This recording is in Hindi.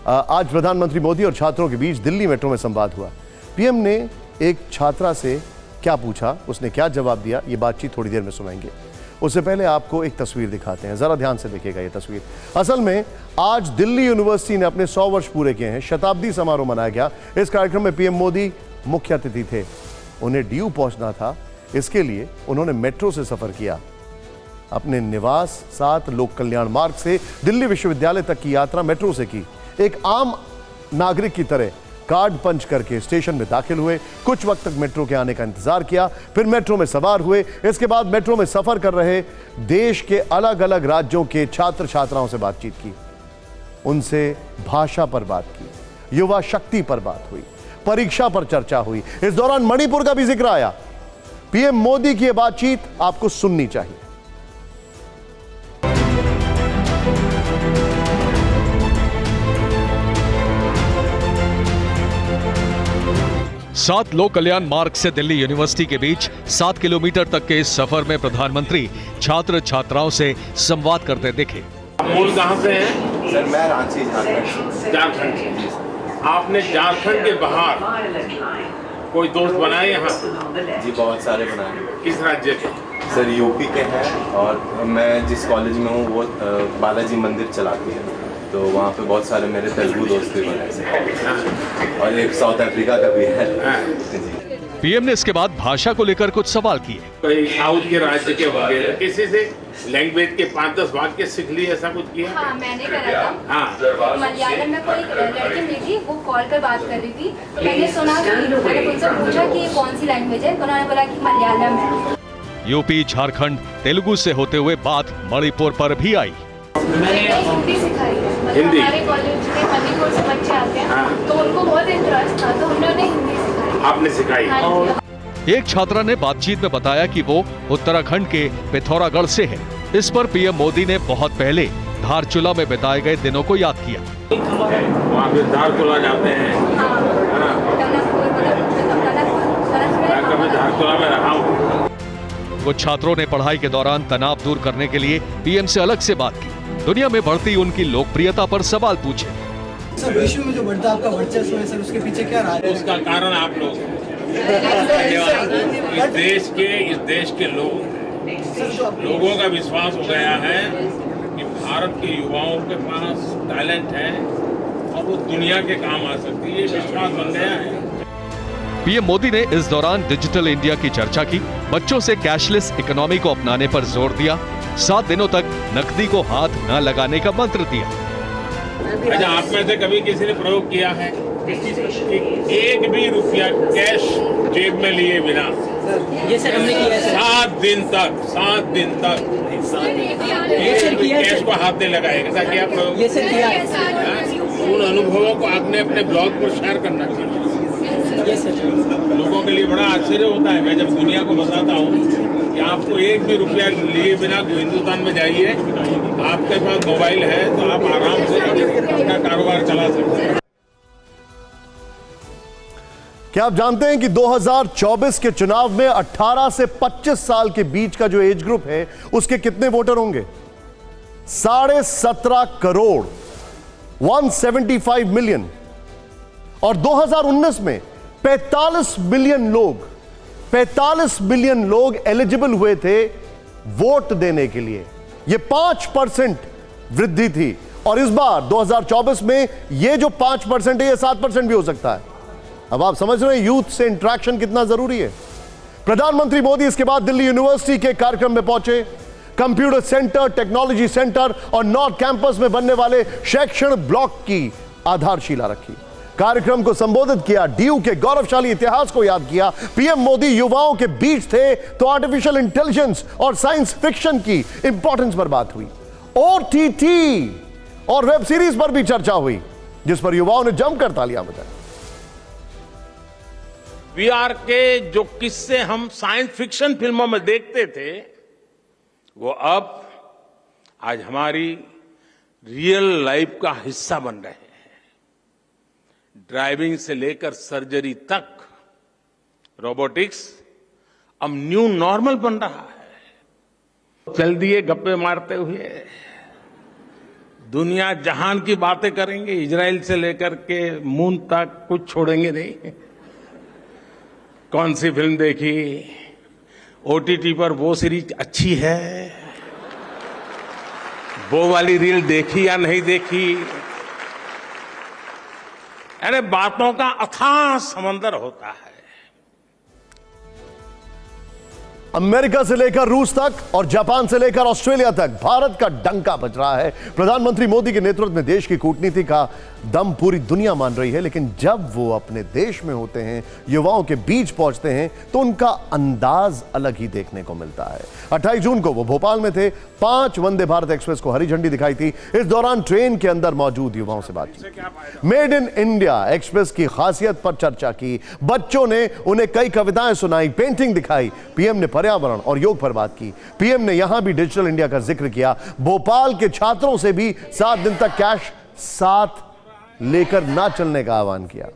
आज प्रधानमंत्री मोदी और छात्रों के बीच दिल्ली मेट्रो में संवाद हुआ। पीएम ने एक छात्रा से क्या पूछा, उसने क्या जवाब दिया, ये बातचीत थोड़ी देर में सुनाएंगे। उससे पहले आपको एक तस्वीर दिखाते हैं, जरा ध्यान से देखिएगा ये तस्वीर। असल में आज दिल्ली यूनिवर्सिटी ने अपने 100 वर्ष पूरे किए हैं। शताब्दी समारोह मनाया गया। इस कार्यक्रम में पीएम मोदी मुख्य अतिथि थे। उन्हें डीयू पहुंचना था, इसके लिए उन्होंने मेट्रो से सफर किया। अपने निवास 7 लोक कल्याण मार्ग से दिल्ली विश्वविद्यालय तक की यात्रा मेट्रो से की। एक आम नागरिक की तरह कार्ड पंच करके स्टेशन में दाखिल हुए। कुछ वक्त तक मेट्रो के आने का इंतजार किया, फिर मेट्रो में सवार हुए। इसके बाद मेट्रो में सफर कर रहे देश के अलग अलग राज्यों के छात्र छात्राओं से बातचीत की। उनसे भाषा पर बात की, युवा शक्ति पर बात हुई, परीक्षा पर चर्चा हुई। इस दौरान मणिपुर का भी जिक्र आया। पीएम मोदी की यह बातचीत आपको सुननी चाहिए। सात लोक कल्याण मार्ग से दिल्ली यूनिवर्सिटी के बीच 7 किलोमीटर तक के इस सफर में प्रधानमंत्री छात्र छात्राओं से संवाद करते दिखे। मूल कहाँ से हैं? सर मैं रांची झारखंड से। आपने झारखंड के बाहर कोई दोस्त बनाए यहाँ? जी बहुत सारे बनाए। किस राज्य के? सर यूपी के हैं, और मैं जिस कॉलेज में हूँ वो बालाजी मंदिर चलाती है, तो वहाँ पे बहुत सारे मेरे तेलुगु दोस्त भी बने, और एक साउथ अफ्रीका का भी है। जी। पीएम ने इसके बाद भाषा को लेकर कुछ सवाल किए। कोई साउथ के राज्य के वगैरह किसी से लैंग्वेज के 5-10 वाक्य सीख लिए, ऐसा कुछ किया? हाँ, मैंने करा था। हाँ। मलयालम में कोई लड़की मिली थी, वो कॉल कर बात कर रही थी, तो मैंने सुना कि मैंने उनसे पूछा कि ये कौन सी लैंग्वेज है, तो उन्होंने बोला कि मलयालम है। यूपी, झारखंड, तेलुगु से होते हुए बात मणिपुर पर भी आई। मैंने हिंदी सिखाई है। हिंदी? हमारे कॉलेज में मणिपुर से बच्चे आते हैं। हाँ। तो उनको बहुत इंटरेस्ट था, तो उन्होंने हिंदी सिखाई। आपने सिखाई? हाँ। एक छात्रा ने बातचीत में बताया कि वो उत्तराखंड के पिथौरागढ़ से है। इस पर पीएम मोदी ने बहुत पहले धारचूला में बिताए गए दिनों को याद किया। वहाँ पे धारचूला जाते हैं। मैं कभी धारचूला में रहा हूँ। कुछ छात्रों ने पढ़ाई के दौरान तनाव दूर करने के लिए पीएम से अलग से बात की। दुनिया में बढ़ती उनकी लोकप्रियता पर सवाल पूछे। सर विश्व में जो बढ़ता आपका वर्चस्व है सर, उसके पीछे क्या राज है? उसका कारण आप लोग, इस देश के लोगों का विश्वास हो गया है कि भारत के युवाओं के पास टैलेंट है और वो दुनिया के काम आ सकती है। ये विश्वास बन गया है। पीएम मोदी ने इस दौरान डिजिटल इंडिया की चर्चा की, बच्चों से कैशलेस इकोनॉमी को अपनाने पर जोर दिया, 7 दिनों तक नकदी को हाथ न लगाने का मंत्र दिया। अच्छा, आप में से कभी किसी ने प्रयोग किया है एक भी रुपया कैश जेब में लिए बिना? ये सर हमने किया है। 7 दिन तक कैश को हाथ नहीं लगाएगा। ऐसा किया प्रयोग? ये सर किया है। उन अनुभवों को आपने अपने ब्लॉग पर शेयर करना चाहिए। ये सर लोगों के लिए बड़ा आश्चर्य होता है। मैं जब दुनिया को बताता हूँ कि आपको एक भी रुपया लिए बिना हिंदुस्तान में जाइए, आपके पास मोबाइल है तो आप आराम से अपना कारोबार चला सकते हैं। क्या आप जानते हैं कि 2024 के चुनाव में 18 से 25 साल के बीच का जो एज ग्रुप है उसके कितने वोटर होंगे? 17.5 करोड़, 175 मिलियन। और 2019 में 45 मिलियन लोग एलिजिबल हुए थे वोट देने के लिए। यह 5% वृद्धि थी। और इस बार 2024 में यह जो 5% है, यह 7% भी हो सकता है। अब आप समझ रहे हैं यूथ से इंटरेक्शन कितना जरूरी है। प्रधानमंत्री मोदी इसके बाद दिल्ली यूनिवर्सिटी के कार्यक्रम में पहुंचे। कंप्यूटर सेंटर, टेक्नोलॉजी सेंटर और नॉर्थ कैंपस में बनने वाले शैक्षणिक ब्लॉक की आधारशिला रखी। कार्यक्रम को संबोधित किया, डीयू के गौरवशाली इतिहास को याद किया। पीएम मोदी युवाओं के बीच थे तो आर्टिफिशियल इंटेलिजेंस और साइंस फिक्शन की इंपॉर्टेंस पर बात हुई। ओटीटी और वेब सीरीज पर भी चर्चा हुई, जिस पर युवाओं ने जमकर तालियां बजाई। वीआर के जो किस्से हम साइंस फिक्शन फिल्मों में देखते थे, वो अब आज हमारी रियल लाइफ का हिस्सा बन रहे हैं। ड्राइविंग से लेकर सर्जरी तक रोबोटिक्स अब न्यू नॉर्मल बन रहा है। चल दिए गप्पे मारते हुए, दुनिया जहान की बातें करेंगे, इजराइल से लेकर के मून तक कुछ छोड़ेंगे नहीं। कौन सी फिल्म देखी, ओटीटी पर वो सीरीज अच्छी है, वो वाली रील देखी या नहीं देखी। अरे बातों का अथाह समंदर होता है। अमेरिका से लेकर रूस तक और जापान से लेकर ऑस्ट्रेलिया तक भारत का डंका बज रहा है। प्रधानमंत्री मोदी के नेतृत्व में देश की कूटनीति का दम पूरी दुनिया मान रही है, लेकिन जब वो अपने देश में होते हैं, युवाओं के बीच पहुंचते हैं, तो उनका अंदाज अलग ही देखने को मिलता है। 28 जून को वो भोपाल में थे, 5 वंदे भारत एक्सप्रेस को हरी झंडी दिखाई थी। इस दौरान ट्रेन के अंदर मौजूद युवाओं से बात की, मेड इन इंडिया एक्सप्रेस की खासियत पर चर्चा की। बच्चों ने उन्हें कई कविताएं सुनाई, पेंटिंग दिखाई। पीएम ने पर्यावरण और योग पर बात की। पीएम ने यहां भी डिजिटल इंडिया का जिक्र किया। भोपाल के छात्रों से भी 7 दिन तक कैश साथ लेकर ना चलने का आह्वान किया।